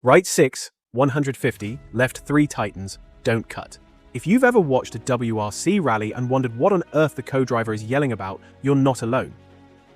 Right 6, 150, left 3 tightens, don't cut. If you've ever watched a WRC rally and wondered what on earth the co-driver is yelling about, you're not alone.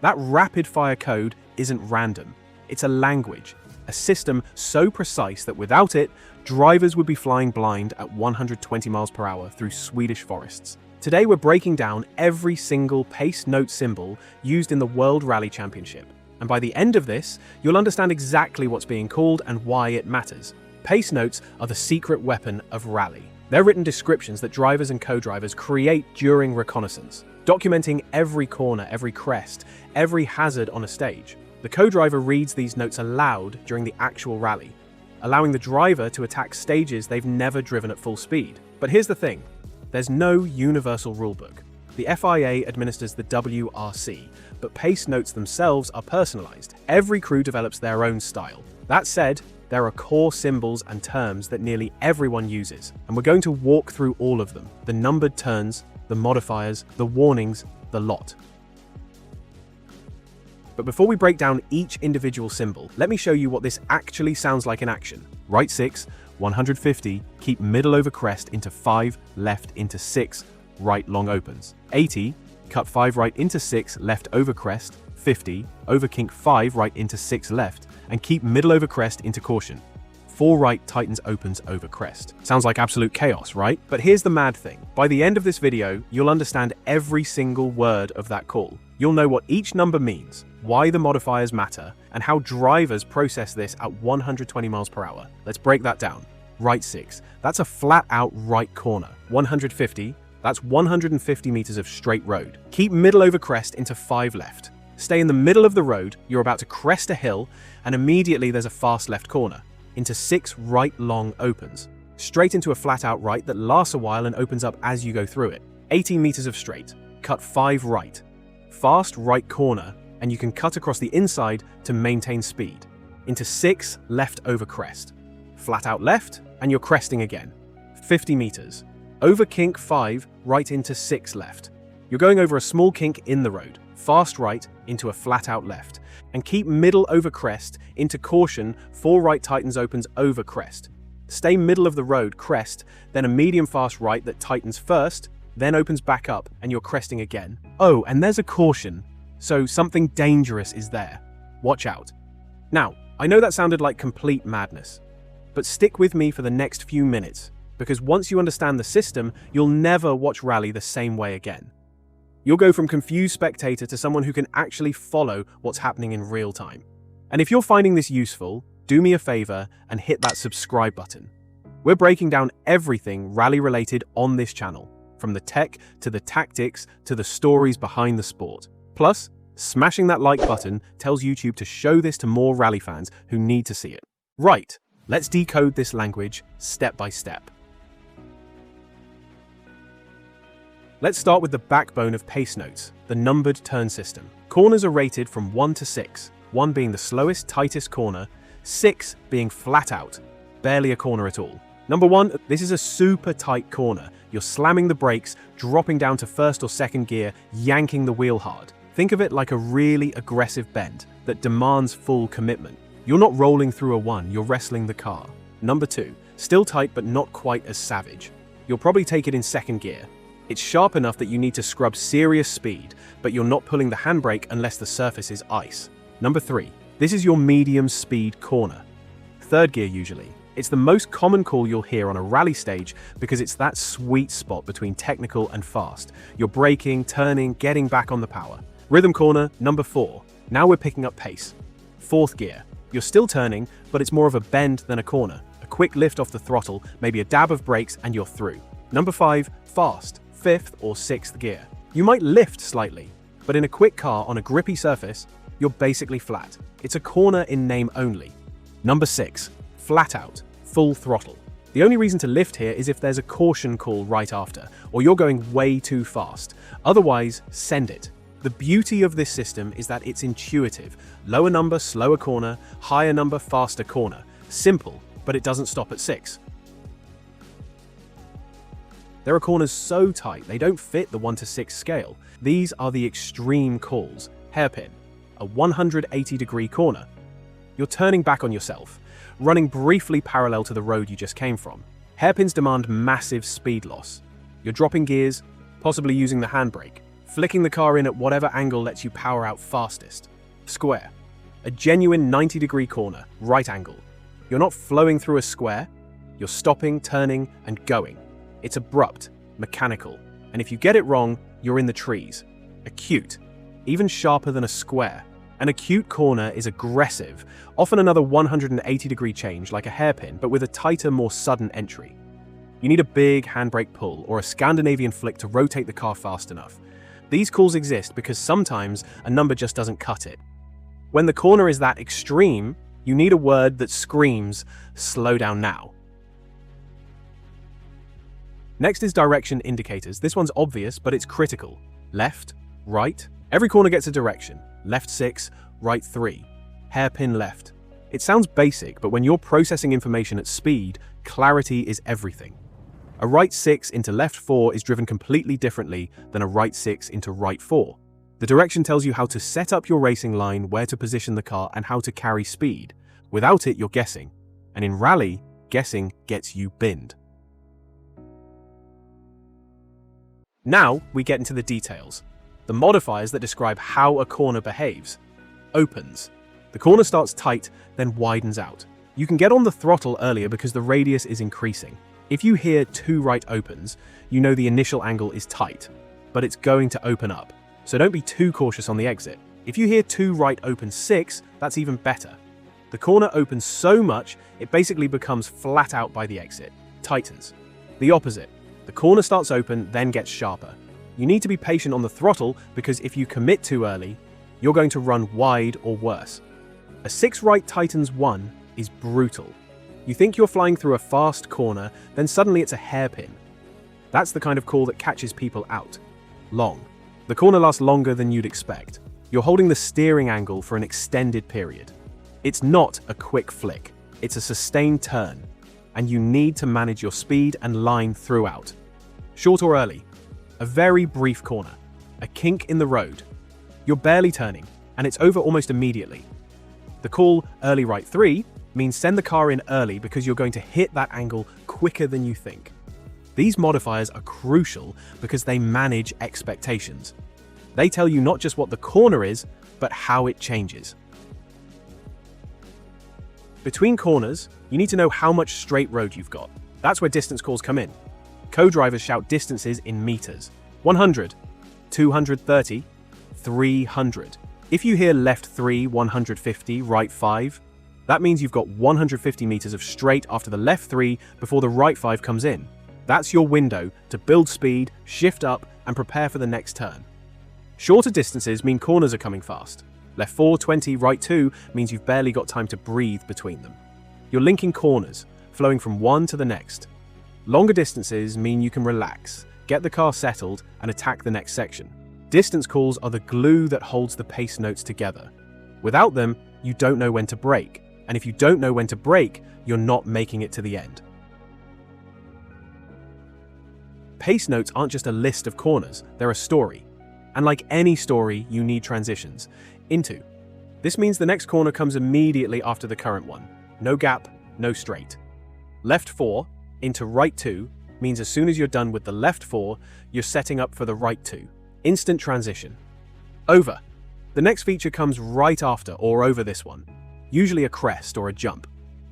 That rapid-fire code isn't random. It's a language, a system so precise that without it, drivers would be flying blind at 120 miles per hour through Swedish forests. Today we're breaking down every single pace note symbol used in the World Rally Championship. And by the end of this, you'll understand exactly what's being called and why it matters. Pace notes are the secret weapon of rally. They're written descriptions that drivers and co-drivers create during reconnaissance, documenting every corner, every crest, every hazard on a stage. The co-driver reads these notes aloud during the actual rally, allowing the driver to attack stages they've never driven at full speed. But here's the thing, there's no universal rulebook. The FIA administers the WRC, but pace notes themselves are personalized. Every crew develops their own style. That said, there are core symbols and terms that nearly everyone uses, and we're going to walk through all of them. The numbered turns, the modifiers, the warnings, the lot. But before we break down each individual symbol, let me show you what this actually sounds like in action. Right 6, 150, keep middle over crest into 5, left into 6, right long opens. 80, cut 5 right into 6, left over crest. 50, over kink 5 right into 6 left, and keep middle over crest into caution. 4 right tightens opens over crest. Sounds like absolute chaos, right? But here's the mad thing. By the end of this video, you'll understand every single word of that call. You'll know what each number means, why the modifiers matter, and how drivers process this at 120 miles per hour. Let's break that down. Right 6, that's a flat out right corner. 150, that's 150 meters of straight road. Keep middle over crest into 5 left. Stay in the middle of the road, you're about to crest a hill, and immediately there's a fast left corner. Into 6 right long opens. Straight into a flat out right that lasts a while and opens up as you go through it. 80 meters of straight. Cut 5 right. Fast right corner, and you can cut across the inside to maintain speed. Into 6 left over crest. Flat out left, and you're cresting again. 50 meters. Over kink 5, right into 6 left. You're going over a small kink in the road. Fast right into a flat out left, and keep middle over crest into caution. 4 right tightens opens over crest. Stay middle of the road, crest, then a medium fast right that tightens first, then opens back up and you're cresting again. Oh, and there's a caution, so something dangerous is there. Watch out. Now, I know that sounded like complete madness, but stick with me for the next few minutes, because once you understand the system, you'll never watch rally the same way again. You'll go from confused spectator to someone who can actually follow what's happening in real time. And if you're finding this useful, do me a favor and hit that subscribe button. We're breaking down everything rally related on this channel, from the tech to the tactics to the stories behind the sport. Plus, smashing that like button tells YouTube to show this to more rally fans who need to see it. Right, let's decode this language step by step. Let's start with the backbone of pace notes, the numbered turn system. Corners are rated from 1 to 6, 1 being the slowest, tightest corner, 6 being flat out, barely a corner at all. Number 1, this is a super tight corner. You're slamming the brakes, dropping down to first or second gear, yanking the wheel hard. Think of it like a really aggressive bend that demands full commitment. You're not rolling through a 1, you're wrestling the car. Number 2, still tight but not quite as savage. You'll probably take it in second gear. It's sharp enough that you need to scrub serious speed, but you're not pulling the handbrake unless the surface is ice. Number 3, this is your medium speed corner. Third gear usually. It's the most common call you'll hear on a rally stage because it's that sweet spot between technical and fast. You're braking, turning, getting back on the power. Rhythm corner, number 4. Now we're picking up pace. Fourth gear. You're still turning, but it's more of a bend than a corner. A quick lift off the throttle, maybe a dab of brakes, and you're through. Number 5, fast. 5th or 6th gear. You might lift slightly, but in a quick car on a grippy surface, you're basically flat. It's a corner in name only. Number 6, flat out, full throttle. The only reason to lift here is if there's a caution call right after, or you're going way too fast. Otherwise, send it. The beauty of this system is that it's intuitive. Lower number, slower corner, higher number, faster corner. Simple, but it doesn't stop at 6. There are corners so tight they don't fit the 1 to 6 scale. These are the extreme calls. Hairpin, a 180-degree corner. You're turning back on yourself. running briefly parallel to the road you just came from. Hairpins demand massive speed loss. You're dropping gears, possibly using the handbrake, flicking the car in at whatever angle lets you power out fastest. Square. A genuine 90-degree corner, right angle. You're not flowing through a square, you're stopping, turning, and going. It's abrupt, mechanical, and if you get it wrong, you're in the trees. Acute. Even sharper than a square. An acute corner is aggressive, often another 180-degree change like a hairpin, but with a tighter, more sudden entry. You need a big handbrake pull or a Scandinavian flick to rotate the car fast enough. These calls exist because sometimes a number just doesn't cut it. When the corner is that extreme, you need a word that screams, "Slow down now." Next is direction indicators. This one's obvious, but it's critical. Left, right. Every corner gets a direction. Left 6, right 3. Hairpin left. It sounds basic, but when you're processing information at speed, clarity is everything. A right 6 into left 4 is driven completely differently than a right 6 into right 4. The direction tells you how to set up your racing line, where to position the car, and how to carry speed. Without it, you're guessing. And in rally, guessing gets you binned. Now, we get into the details. The modifiers that describe how a corner behaves. Opens. The corner starts tight, then widens out. You can get on the throttle earlier because the radius is increasing. If you hear 2 right opens, you know the initial angle is tight, but it's going to open up. So don't be too cautious on the exit. If you hear 2 right open 6, that's even better. The corner opens so much, it basically becomes flat out by the exit. Tightens. The opposite. The corner starts open, then gets sharper. You need to be patient on the throttle because if you commit too early, you're going to run wide or worse. A 6 right tightens 1 is brutal. You think you're flying through a fast corner, then suddenly it's a hairpin. That's the kind of call that catches people out. Long. The corner lasts longer than you'd expect. You're holding the steering angle for an extended period. It's not a quick flick. It's a sustained turn, and you need to manage your speed and line throughout. Short or early. A very brief corner. A kink in the road. You're barely turning, and it's over almost immediately. The call, early right 3, means send the car in early because you're going to hit that angle quicker than you think. These modifiers are crucial because they manage expectations. They tell you not just what the corner is, but how it changes. Between corners, you need to know how much straight road you've got. That's where distance calls come in. Co-drivers shout distances in meters. 100, 230, 300. If you hear left 3, 150, right 5, that means you've got 150 meters of straight after the left 3 before the right 5 comes in. That's your window to build speed, shift up, and prepare for the next turn. Shorter distances mean corners are coming fast. Left 4, 20, right 2 means you've barely got time to breathe between them. You're linking corners, flowing from one to the next. Longer distances mean you can relax, get the car settled, and attack the next section. Distance calls are the glue that holds the pace notes together. Without them, you don't know when to brake, and if you don't know when to brake, you're not making it to the end. Pace notes aren't just a list of corners, they're a story. And like any story, you need transitions. Into. This means the next corner comes immediately after the current one. No gap, no straight. Left 4 into right 2 means as soon as you're done with the left 4, you're setting up for the right 2. Instant transition. Over. The next feature comes right after or over this one, usually a crest or a jump.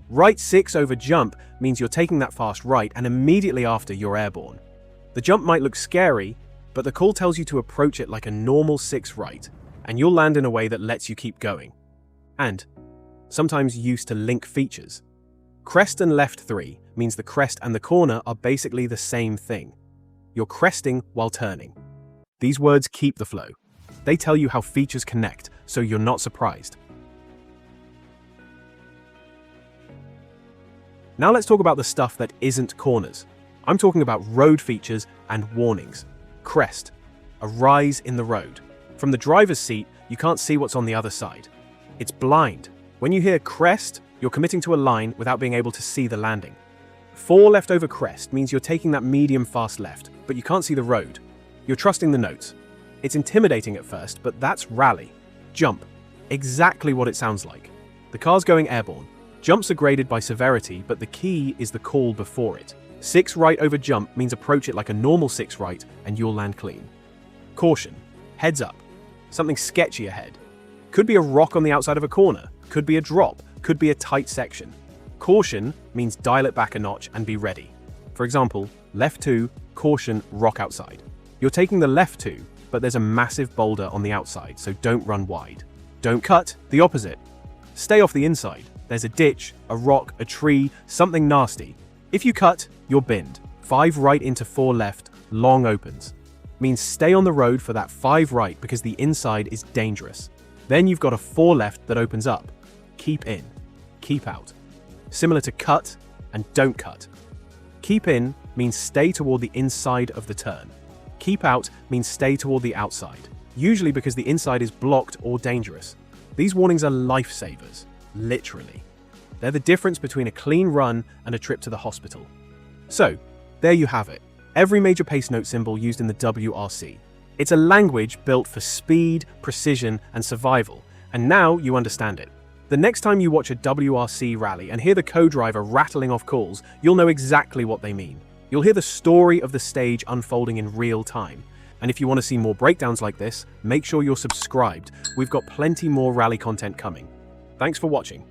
Right 6 over jump means you're taking that fast right and immediately after you're airborne. The jump might look scary, but the call tells you to approach it like a normal 6 right, and you'll land in a way that lets you keep going. And sometimes used to link features. Crest and left 3 means the crest and the corner are basically the same thing. You're cresting while turning. These words keep the flow. They tell you how features connect, so you're not surprised. Now let's talk about the stuff that isn't corners. I'm talking about road features and warnings. Crest, a rise in the road. From the driver's seat, you can't see what's on the other side. It's blind. When you hear crest, you're committing to a line without being able to see the landing. 4 left over crest means you're taking that medium fast left, but you can't see the road. You're trusting the notes. It's intimidating at first, but that's rally. Jump. Exactly what it sounds like. The car's going airborne. Jumps are graded by severity, but the key is the call before it. 6 right over jump means approach it like a normal 6 right and you'll land clean. Caution. Heads up. Something sketchy ahead. Could be a rock on the outside of a corner, could be a drop, could be a tight section. Caution means dial it back a notch and be ready. For example, left 2, caution, rock outside. You're taking the left 2, but there's a massive boulder on the outside, so don't run wide. Don't cut, the opposite. Stay off the inside. There's a ditch, a rock, a tree, something nasty. If you cut, you're binned. 5 right into 4 left, long opens. Means stay on the road for that 5 right because the inside is dangerous. Then you've got a 4 left that opens up. Keep in, keep out. Similar to cut and don't cut. Keep in means stay toward the inside of the turn. Keep out means stay toward the outside, usually because the inside is blocked or dangerous. These warnings are lifesavers, literally. They're the difference between a clean run and a trip to the hospital. So, there you have it. Every major pace note symbol used in the WRC. It's a language built for speed, precision, and survival, and now you understand it. The next time you watch a WRC rally and hear the co-driver rattling off calls, you'll know exactly what they mean. You'll hear the story of the stage unfolding in real time. And if you want to see more breakdowns like this, make sure you're subscribed. We've got plenty more rally content coming. Thanks for watching.